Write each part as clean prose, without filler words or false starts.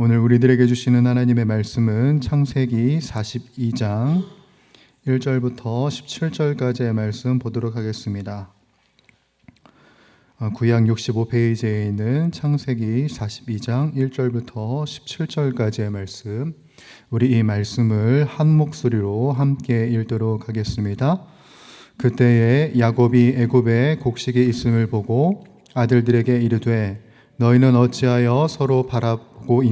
오늘 우리들에게 주시는 하나님의 말씀은 창세기 42장 1절부터 17절까지의 말씀 보도록 하겠습니다. 구약 65페이지에 있는 창세기 42장 1절부터 17절까지의 말씀, 우리 이 말씀을 한 목소리로 함께 읽도록 하겠습니다. 그때에 야곱이 애굽에 곡식이 있음을 보고 아들들에게 이르되 너희는 어찌하여 서로 바라보고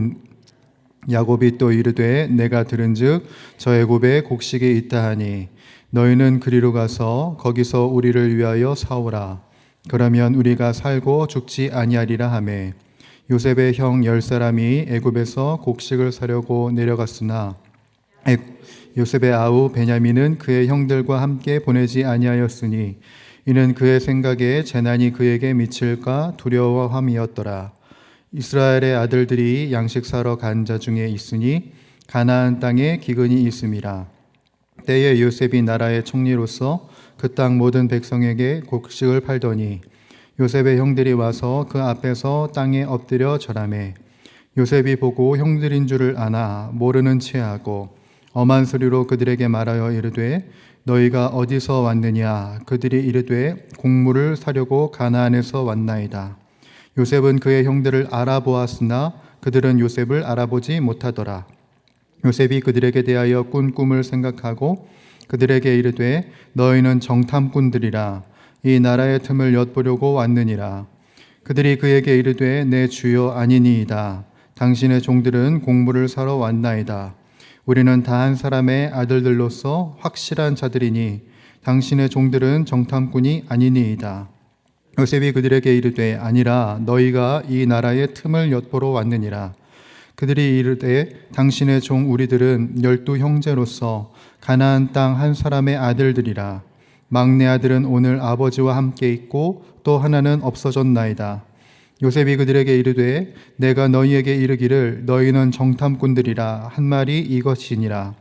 야곱이 또 이르되 내가 들은즉 저 애굽에 곡식이 있다 하니 너희는 그리로 가서 거기서 우리를 위하여 사오라. 그러면 우리가 살고 죽지 아니하리라 하매 요셉의 형 10사람이 애굽에서 곡식을 사려고 내려갔으나 요셉의 아우 베냐민은 그의 형들과 함께 보내지 아니하였으니 이는 그의 생각에 재난이 그에게 미칠까 두려워함이었더라. 이스라엘의 아들들이 양식 사러 간 자 중에 있으니 가나안 땅에 기근이 있음이라. 때에 요셉이 나라의 총리로서 그 땅 모든 백성에게 곡식을 팔더니 요셉의 형들이 와서 그 앞에서 땅에 엎드려 절하매 요셉이 보고 형들인 줄을 아나 모르는 체하고 엄한 소리로 그들에게 말하여 이르되 너희가 어디서 왔느냐? 그들이 이르되 곡물을 사려고 가나안에서 왔나이다. 요셉은 그의 형들을 알아보았으나 그들은 요셉을 알아보지 못하더라. 요셉이 그들에게 대하여 꾼 꿈을 생각하고 그들에게 이르되 너희는 정탐꾼들이라. 이 나라의 틈을 엿보려고 왔느니라. 그들이 그에게 이르되 내 주여 아니니이다. 당신의 종들은 곡물을 사러 왔나이다. 우리는 다 한 사람의 아들들로서 확실한 자들이니 당신의 종들은 정탐꾼이 아니니이다. 요셉이 그들에게 이르되 아니라 너희가 이 나라의 틈을 엿보러 왔느니라. 그들이 이르되 당신의 종 우리들은 12 형제로서 가나안 땅 한 사람의 아들들이라. 막내 아들은 오늘 아버지와 함께 있고 또 하나는 없어졌나이다. 요셉이 그들에게 이르되 내가 너희에게 이르기를 너희는 정탐꾼들이라 한 말이 이것이니라.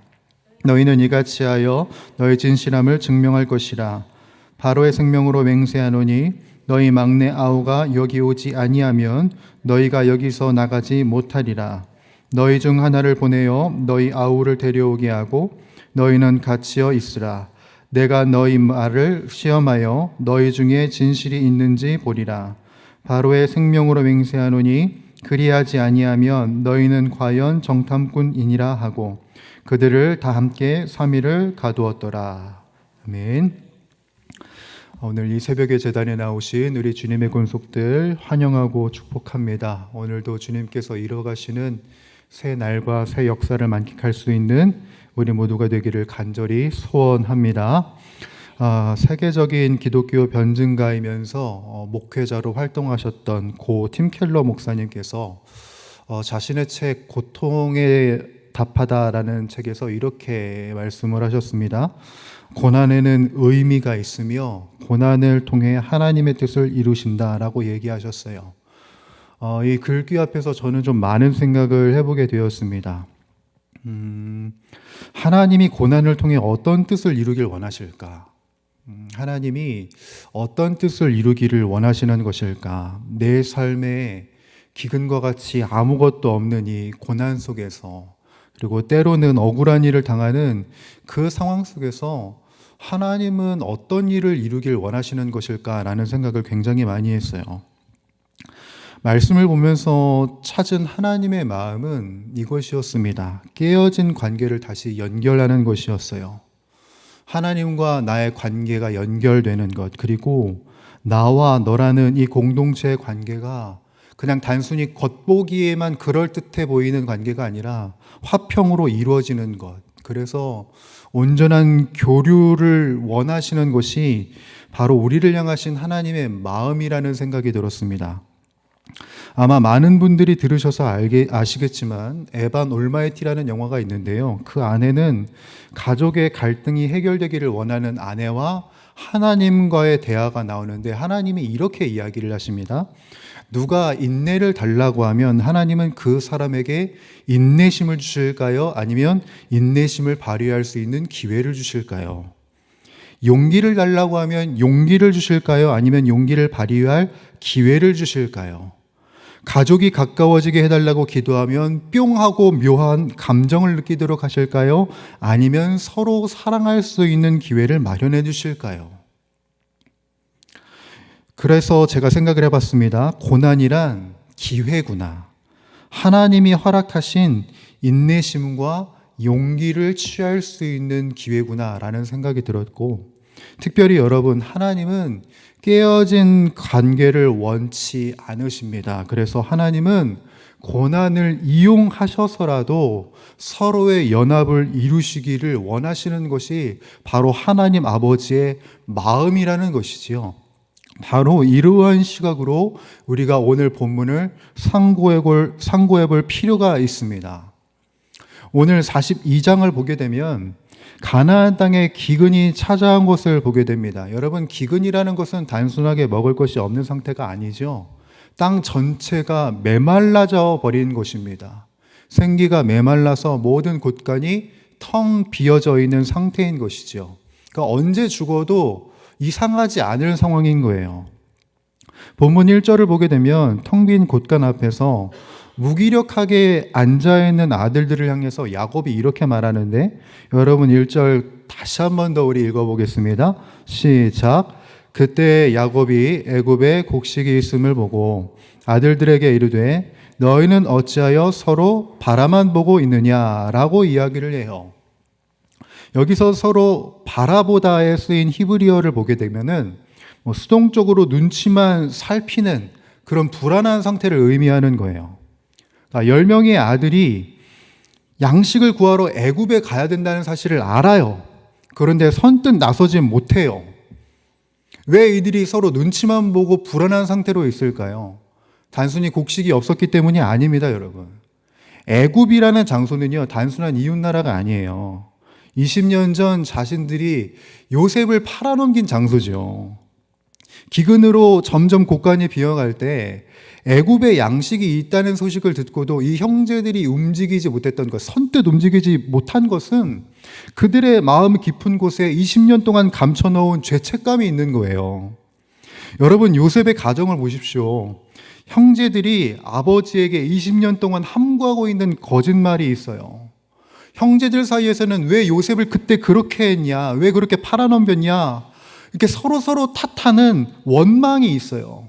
너희는 이같이 하여 너희 진실함을 증명할 것이라. 바로의 생명으로 맹세하노니 너희 막내 아우가 여기 오지 아니하면 너희가 여기서 나가지 못하리라. 너희 중 하나를 보내어 너희 아우를 데려오게 하고 너희는 갇혀 있으라. 내가 너희 말을 시험하여 너희 중에 진실이 있는지 보리라. 바로의 생명으로 맹세하노니 그리하지 아니하면 너희는 과연 정탐꾼이니라 하고 그들을 다 함께 3일을 가두었더라. 아멘. 오늘 이 새벽에 제단에 나오신 우리 주님의 권속들 환영하고 축복합니다. 오늘도 주님께서 이뤄가시는 새 날과 새 역사를 만끽할 수 있는 우리 모두가 되기를 간절히 소원합니다. 세계적인 기독교 변증가이면서 목회자로 활동하셨던 고 팀 켈러 목사님께서 자신의 책 고통에 답하다라는 책에서 이렇게 말씀을 하셨습니다. 고난에는 의미가 있으며 고난을 통해 하나님의 뜻을 이루신다라고 얘기하셨어요. 이 글귀 앞에서 저는 좀 많은 생각을 해보게 되었습니다. 하나님이 고난을 통해 어떤 뜻을 이루길 원하실까? 하나님이 어떤 뜻을 이루기를 원하시는 것일까? 내 삶에 기근과 같이 아무것도 없는 이 고난 속에서 그리고 때로는 억울한 일을 당하는 그 상황 속에서 하나님은 어떤 일을 이루길 원하시는 것일까라는 생각을 굉장히 많이 했어요. 말씀을 보면서 찾은 하나님의 마음은 이것이었습니다. 깨어진 관계를 다시 연결하는 것이었어요. 하나님과 나의 관계가 연결되는 것, 그리고 나와 너라는 이 공동체의 관계가 그냥 단순히 겉보기에만 그럴듯해 보이는 관계가 아니라 화평으로 이루어지는 것. 그래서 온전한 교류를 원하시는 것이 바로 우리를 향하신 하나님의 마음이라는 생각이 들었습니다. 아마 많은 분들이 들으셔서 아시겠지만 에반 올마이티라는 영화가 있는데요. 그 안에는 가족의 갈등이 해결되기를 원하는 아내와 하나님과의 대화가 나오는데 하나님이 이렇게 이야기를 하십니다. 누가 인내를 달라고 하면 하나님은 그 사람에게 인내심을 주실까요? 아니면 인내심을 발휘할 수 있는 기회를 주실까요? 용기를 달라고 하면 용기를 주실까요? 아니면 용기를 발휘할 기회를 주실까요? 가족이 가까워지게 해달라고 기도하면 뿅 하고 묘한 감정을 느끼도록 하실까요? 아니면 서로 사랑할 수 있는 기회를 마련해 주실까요? 그래서 제가 생각을 해봤습니다. 고난이란 기회구나. 하나님이 허락하신 인내심과 용기를 취할 수 있는 기회구나라는 생각이 들었고, 특별히 여러분, 하나님은 깨어진 관계를 원치 않으십니다. 그래서 하나님은 고난을 이용하셔서라도 서로의 연합을 이루시기를 원하시는 것이 바로 하나님 아버지의 마음이라는 것이지요. 바로 이러한 시각으로 우리가 오늘 본문을 상고해 볼 필요가 있습니다. 오늘 42장을 보게 되면 가나안 땅에 기근이 찾아온 것을 보게 됩니다. 여러분, 기근이라는 것은 단순하게 먹을 것이 없는 상태가 아니죠. 땅 전체가 메말라져 버린 것입니다. 생기가 메말라서 모든 곳간이 텅 비어져 있는 상태인 것이죠. 그러니까 언제 죽어도 이상하지 않을 상황인 거예요. 본문 1절을 보게 되면 텅 빈 곳간 앞에서 무기력하게 앉아있는 아들들을 향해서 야곱이 이렇게 말하는데, 여러분 1절 다시 한 번 더 우리 읽어보겠습니다. 시작. 그때 야곱이 애굽에 곡식이 있음을 보고 아들들에게 이르되 너희는 어찌하여 서로 바라만 보고 있느냐라고 이야기를 해요. 여기서 서로 바라보다에 쓰인 히브리어를 보게 되면은 수동적으로 눈치만 살피는 그런 불안한 상태를 의미하는 거예요. 10명의 아들이 양식을 구하러 애굽에 가야 된다는 사실을 알아요. 그런데 선뜻 나서지 못해요. 왜 이들이 서로 눈치만 보고 불안한 상태로 있을까요? 단순히 곡식이 없었기 때문이 아닙니다, 여러분. 애굽이라는 장소는요, 단순한 이웃나라가 아니에요. 20년 전 자신들이 요셉을 팔아넘긴 장소죠. 기근으로 점점 곳간이 비어갈 때 애굽에 양식이 있다는 소식을 듣고도 이 형제들이 움직이지 못했던 것, 선뜻 움직이지 못한 것은 그들의 마음 깊은 곳에 20년 동안 감춰놓은 죄책감이 있는 거예요. 여러분, 요셉의 가정을 보십시오. 형제들이 아버지에게 20년 동안 함구하고 있는 거짓말이 있어요. 형제들 사이에서는 왜 요셉을 그때 그렇게 했냐, 왜 그렇게 팔아넘겼냐, 이렇게 서로 탓하는 원망이 있어요.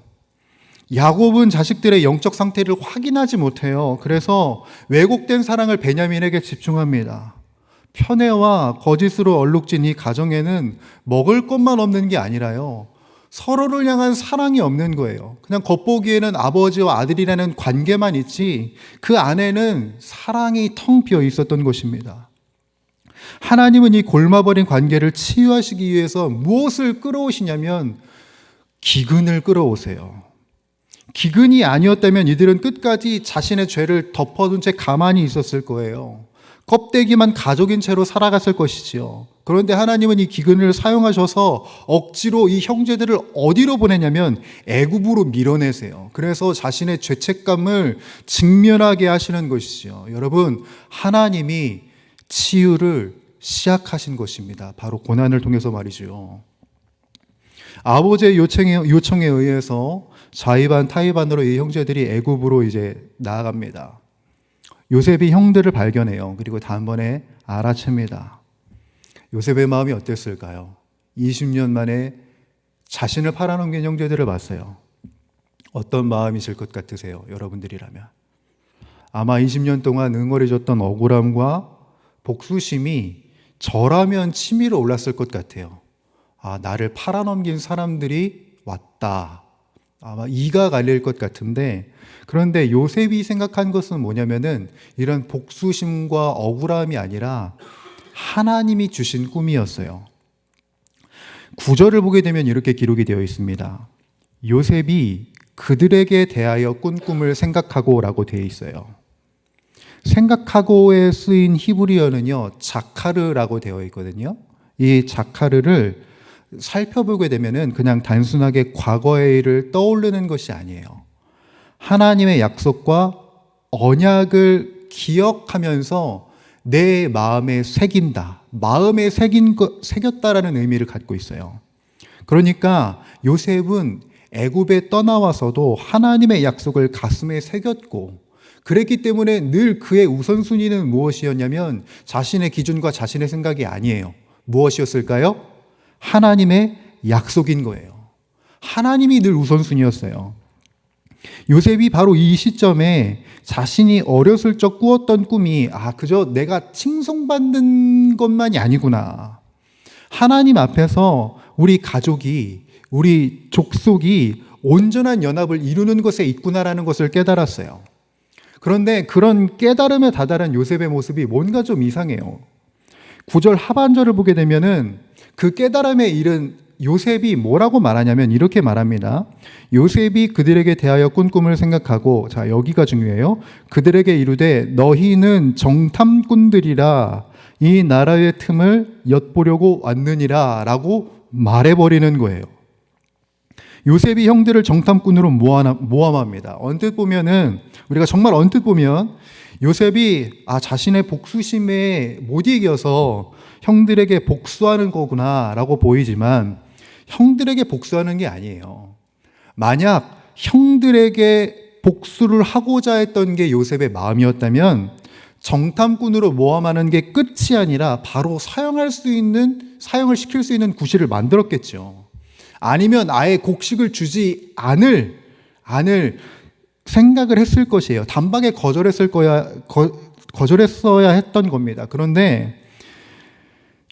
야곱은 자식들의 영적 상태를 확인하지 못해요. 그래서 왜곡된 사랑을 베냐민에게 집중합니다. 편애와 거짓으로 얼룩진 이 가정에는 먹을 것만 없는 게 아니라요, 서로를 향한 사랑이 없는 거예요. 그냥 겉보기에는 아버지와 아들이라는 관계만 있지 그 안에는 사랑이 텅 비어 있었던 것입니다. 하나님은 이 골마버린 관계를 치유하시기 위해서 무엇을 끌어오시냐면 기근을 끌어오세요. 기근이 아니었다면 이들은 끝까지 자신의 죄를 덮어둔 채 가만히 있었을 거예요. 껍데기만 가족인 채로 살아갔을 것이지요. 그런데 하나님은 이 기근을 사용하셔서 억지로 이 형제들을 어디로 보내냐면 애굽으로 밀어내세요. 그래서 자신의 죄책감을 직면하게 하시는 것이지요. 여러분, 하나님이 치유를 시작하신 것입니다. 바로 고난을 통해서 말이죠. 아버지의 요청에 의해서 좌이반 타이반으로 이 형제들이 애굽으로 이제 나아갑니다. 요셉이 형들을 발견해요. 그리고 단번에 알아챕니다. 요셉의 마음이 어땠을까요? 20년 만에 자신을 팔아넘긴 형제들을 봤어요. 어떤 마음이실 것 같으세요? 여러분들이라면. 아마 20년 동안 응어리졌던 억울함과 복수심이 저라면 치밀어 올랐을 것 같아요. 아, 나를 팔아넘긴 사람들이 왔다. 아마 이가 갈릴 것 같은데, 그런데 요셉이 생각한 것은 뭐냐면은 이런 복수심과 억울함이 아니라 하나님이 주신 꿈이었어요. 9절을 보게 되면 이렇게 기록이 되어 있습니다. 요셉이 그들에게 대하여 꾼 꿈을 생각하고 라고 되어 있어요. 생각하고에 쓰인 히브리어는요, 자카르라고 되어 있거든요. 이 자카르를 살펴보게 되면은 그냥 단순하게 과거의 일을 떠올리는 것이 아니에요. 하나님의 약속과 언약을 기억하면서 내 마음에 새긴다. 마음에 새겼다라는 의미를 갖고 있어요. 그러니까 요셉은 애굽에 떠나와서도 하나님의 약속을 가슴에 새겼고, 그랬기 때문에 늘 그의 우선순위는 무엇이었냐면 자신의 기준과 자신의 생각이 아니에요. 무엇이었을까요? 하나님의 약속인 거예요. 하나님이 늘 우선순위였어요. 요셉이 바로 이 시점에 자신이 어렸을 적 꾸었던 꿈이 그저 내가 칭송받는 것만이 아니구나. 하나님 앞에서 우리 가족이, 우리 족속이 온전한 연합을 이루는 것에 있구나라는 것을 깨달았어요. 그런데 그런 깨달음에 다다른 요셉의 모습이 뭔가 좀 이상해요. 9절 하반절을 보게 되면은 그 깨달음에 이른 요셉이 뭐라고 말하냐면 이렇게 말합니다. 요셉이 그들에게 대하여 꾼 꿈을 생각하고, 자, 여기가 중요해요. 그들에게 이르되 너희는 정탐꾼들이라 이 나라의 틈을 엿보려고 왔느니라 라고 말해버리는 거예요. 요셉이 형들을 정탐꾼으로 모함합니다. 언뜻 보면은, 우리가 정말 언뜻 보면 요셉이 자신의 복수심에 못 이겨서 형들에게 복수하는 거구나 라고 보이지만 형들에게 복수하는 게 아니에요. 만약 형들에게 복수를 하고자 했던 게 요셉의 마음이었다면 정탐꾼으로 모함하는 게 끝이 아니라 바로 사형을 시킬 수 있는 구실을 만들었겠죠. 아니면 아예 곡식을 주지 않을 생각을 했을 것이에요. 단박에 거절했어야 했던 겁니다. 그런데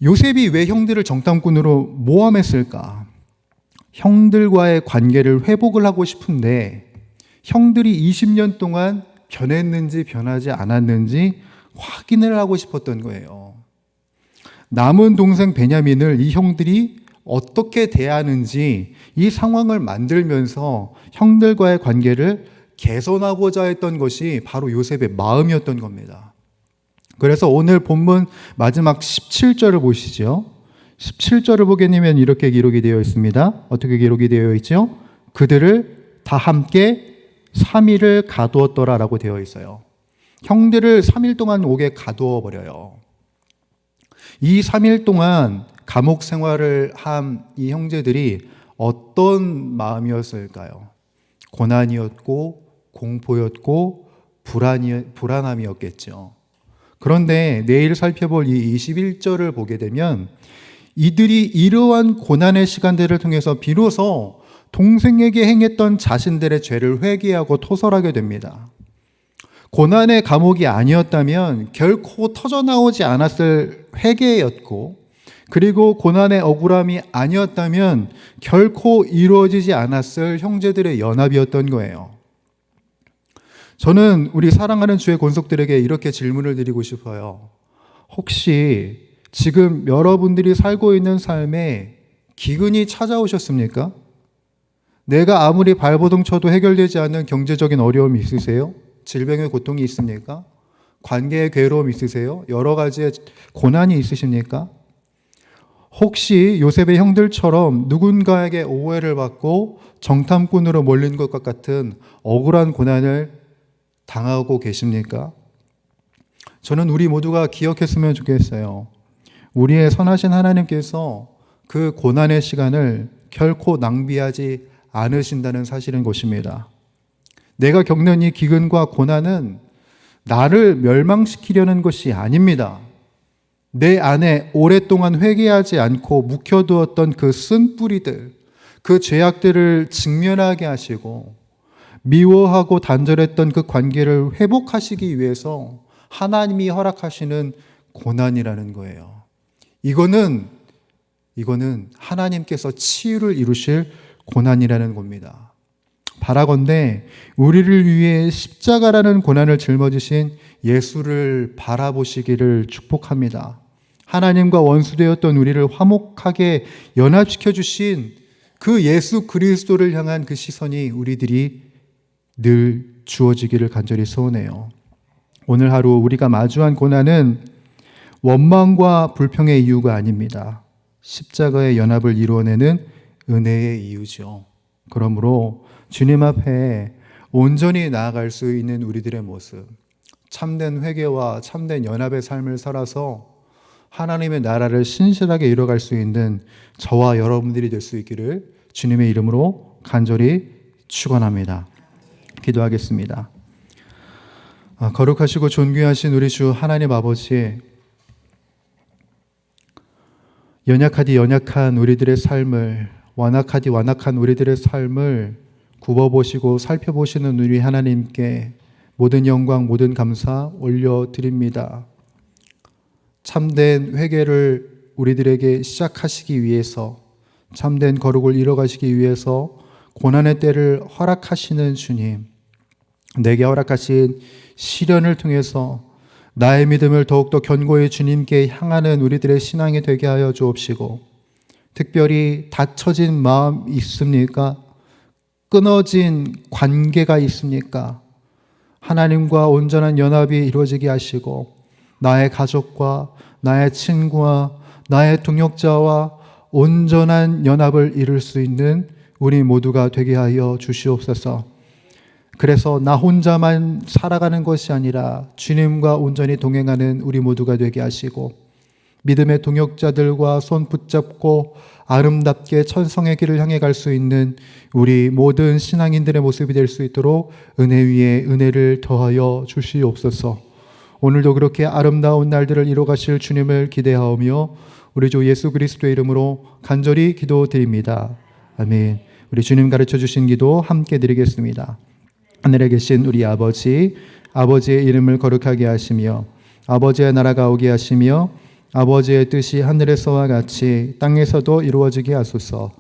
요셉이 왜 형들을 정탐꾼으로 모함했을까? 형들과의 관계를 회복을 하고 싶은데 형들이 20년 동안 변했는지 변하지 않았는지 확인을 하고 싶었던 거예요. 남은 동생 베냐민을 이 형들이 어떻게 대하는지 이 상황을 만들면서 형들과의 관계를 개선하고자 했던 것이 바로 요셉의 마음이었던 겁니다. 그래서 오늘 본문 마지막 17절을 보시죠. 17절을 보게 되면 이렇게 기록이 되어 있습니다. 어떻게 기록이 되어 있죠? 그들을 다 함께 3일을 가두었더라 라고 되어 있어요. 형들을 3일 동안 옥에 가두어 버려요. 이 3일 동안 감옥 생활을 한 이 형제들이 어떤 마음이었을까요? 고난이었고 공포였고 불안함이었겠죠. 그런데 내일 살펴볼 이 21절을 보게 되면 이들이 이러한 고난의 시간들을 통해서 비로소 동생에게 행했던 자신들의 죄를 회개하고 토설하게 됩니다. 고난의 감옥이 아니었다면 결코 터져나오지 않았을 회개였고, 그리고 고난의 억울함이 아니었다면 결코 이루어지지 않았을 형제들의 연합이었던 거예요. 저는 우리 사랑하는 주의 권속들에게 이렇게 질문을 드리고 싶어요. 혹시 지금 여러분들이 살고 있는 삶에 기근이 찾아오셨습니까? 내가 아무리 발버둥 쳐도 해결되지 않는 경제적인 어려움이 있으세요? 질병의 고통이 있습니까? 관계의 괴로움이 있으세요? 여러 가지의 고난이 있으십니까? 혹시 요셉의 형들처럼 누군가에게 오해를 받고 정탐꾼으로 몰린 것과 같은 억울한 고난을 당하고 계십니까? 저는 우리 모두가 기억했으면 좋겠어요. 우리의 선하신 하나님께서 그 고난의 시간을 결코 낭비하지 않으신다는 사실인 것입니다. 내가 겪는 이 기근과 고난은 나를 멸망시키려는 것이 아닙니다. 내 안에 오랫동안 회개하지 않고 묵혀두었던 그 쓴뿌리들, 그 죄악들을 직면하게 하시고 미워하고 단절했던 그 관계를 회복하시기 위해서 하나님이 허락하시는 고난이라는 거예요. 이거는 하나님께서 치유를 이루실 고난이라는 겁니다. 바라건대 우리를 위해 십자가라는 고난을 짊어지신 예수를 바라보시기를 축복합니다. 하나님과 원수되었던 우리를 화목하게 연합시켜 주신 그 예수 그리스도를 향한 그 시선이 우리들이 늘 주어지기를 간절히 소원해요. 오늘 하루 우리가 마주한 고난은 원망과 불평의 이유가 아닙니다. 십자가의 연합을 이루어내는 은혜의 이유죠. 그러므로 주님 앞에 온전히 나아갈 수 있는 우리들의 모습, 참된 회개와 참된 연합의 삶을 살아서 하나님의 나라를 신실하게 이뤄갈 수 있는 저와 여러분들이 될 수 있기를 주님의 이름으로 간절히 축원합니다. 기도하겠습니다. 거룩하시고 존귀하신 우리 주 하나님 아버지, 연약하디 연약한 우리들의 삶을, 완악하디 완악한 우리들의 삶을 굽어보시고 살펴보시는 우리 하나님께 모든 영광, 모든 감사 올려드립니다. 참된 회개를 우리들에게 시작하시기 위해서, 참된 거룩을 이뤄가시기 위해서 고난의 때를 허락하시는 주님, 내게 허락하신 시련을 통해서 나의 믿음을 더욱더 견고히 주님께 향하는 우리들의 신앙이 되게 하여 주옵시고, 특별히 닫혀진 마음 있습니까? 끊어진 관계가 있습니까? 하나님과 온전한 연합이 이루어지게 하시고 나의 가족과 나의 친구와 나의 동역자와 온전한 연합을 이룰 수 있는 우리 모두가 되게 하여 주시옵소서. 그래서 나 혼자만 살아가는 것이 아니라 주님과 온전히 동행하는 우리 모두가 되게 하시고, 믿음의 동역자들과 손 붙잡고 아름답게 천성의 길을 향해 갈 수 있는 우리 모든 신앙인들의 모습이 될 수 있도록 은혜 위에 은혜를 더하여 주시옵소서. 오늘도 그렇게 아름다운 날들을 이뤄 가실 주님을 기대하오며 우리 주 예수 그리스도의 이름으로 간절히 기도드립니다. 아멘. 우리 주님 가르쳐 주신 기도 함께 드리겠습니다. 하늘에 계신 우리 아버지, 아버지의 이름을 거룩하게 하시며 아버지의 나라가 오게 하시며 아버지의 뜻이 하늘에서와 같이 땅에서도 이루어지게 하소서.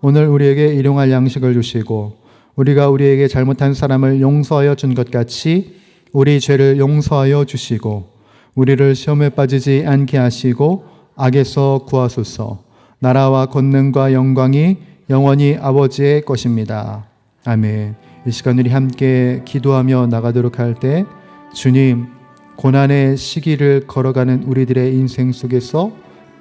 오늘 우리에게 일용할 양식을 주시고 우리가 우리에게 잘못한 사람을 용서하여 준 것 같이 우리 죄를 용서하여 주시고 우리를 시험에 빠지지 않게 하시고 악에서 구하소서. 나라와 권능과 영광이 영원히 아버지의 것입니다. 아멘. 이 시간 우리 함께 기도하며 나가도록 할 때, 주님, 고난의 시기를 걸어가는 우리들의 인생 속에서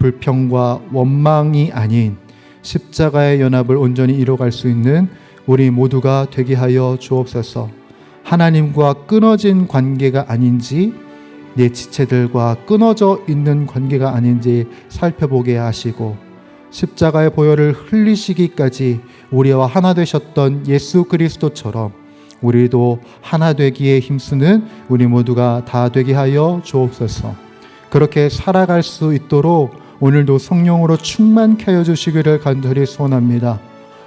불평과 원망이 아닌 십자가의 연합을 온전히 이뤄갈 수 있는 우리 모두가 되게 하여 주옵소서. 하나님과 끊어진 관계가 아닌지, 내 지체들과 끊어져 있는 관계가 아닌지 살펴보게 하시고, 십자가의 보혈을 흘리시기까지 우리와 하나 되셨던 예수 그리스도처럼 우리도 하나 되기에 힘쓰는 우리 모두가 다 되게 하여 주옵소서. 그렇게 살아갈 수 있도록 오늘도 성령으로 충만케 하여 주시기를 간절히 소원합니다.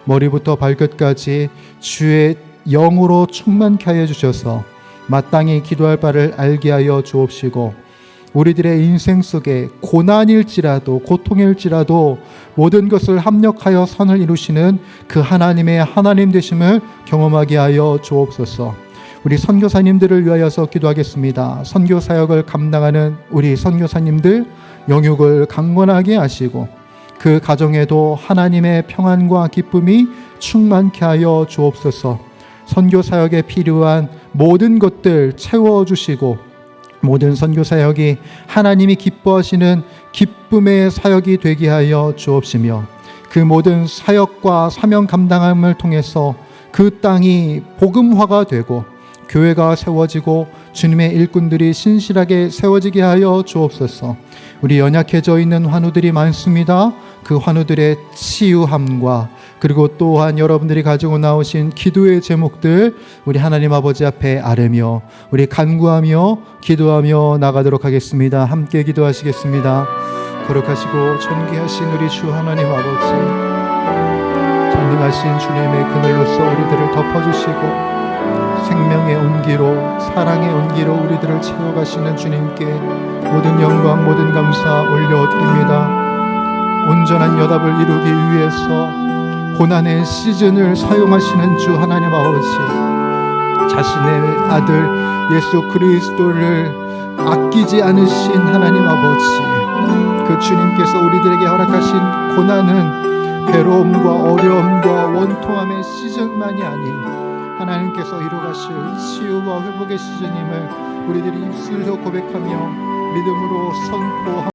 머리부터 발끝까지 주의 영으로 충만케 하여 주셔서 마땅히 기도할 바를 알게 하여 주옵시고, 우리들의 인생 속에 고난일지라도 고통일지라도 모든 것을 합력하여 선을 이루시는 그 하나님의 하나님 되심을 경험하게 하여 주옵소서. 우리 선교사님들을 위하여서 기도하겠습니다. 선교 사역을 감당하는 우리 선교사님들 영육을 강건하게 하시고 그 가정에도 하나님의 평안과 기쁨이 충만케 하여 주옵소서. 선교 사역에 필요한 모든 것들 채워주시고 모든 선교 사역이 하나님이 기뻐하시는 기쁨의 사역이 되게 하여 주옵시며, 그 모든 사역과 사명 감당함을 통해서 그 땅이 복음화가 되고 교회가 세워지고 주님의 일꾼들이 신실하게 세워지게 하여 주옵소서. 우리 연약해져 있는 환우들이 많습니다. 그 환우들의 치유함과 그리고 또한 여러분들이 가지고 나오신 기도의 제목들 우리 하나님 아버지 앞에 아뢰며 우리 간구하며 기도하며 나가도록 하겠습니다. 함께 기도하시겠습니다. 거룩하시고 존귀하신 우리 주 하나님 아버지, 전능하신 주님의 그늘로서 우리들을 덮어주시고 생명의 온기로 사랑의 온기로 우리들을 채워가시는 주님께 모든 영광 모든 감사 올려드립니다. 온전한 연합을 이루기 위해서 고난의 시즌을 사용하시는 주 하나님 아버지, 자신의 아들 예수 그리스도를 아끼지 않으신 하나님 아버지, 그 주님께서 우리들에게 허락하신 고난은 괴로움과 어려움과 원통함의 시즌만이 아닌 하나님께서 이루가실 치유와 회복의 시즌임을 우리들이 입술로 고백하며 믿음으로 선포합니다.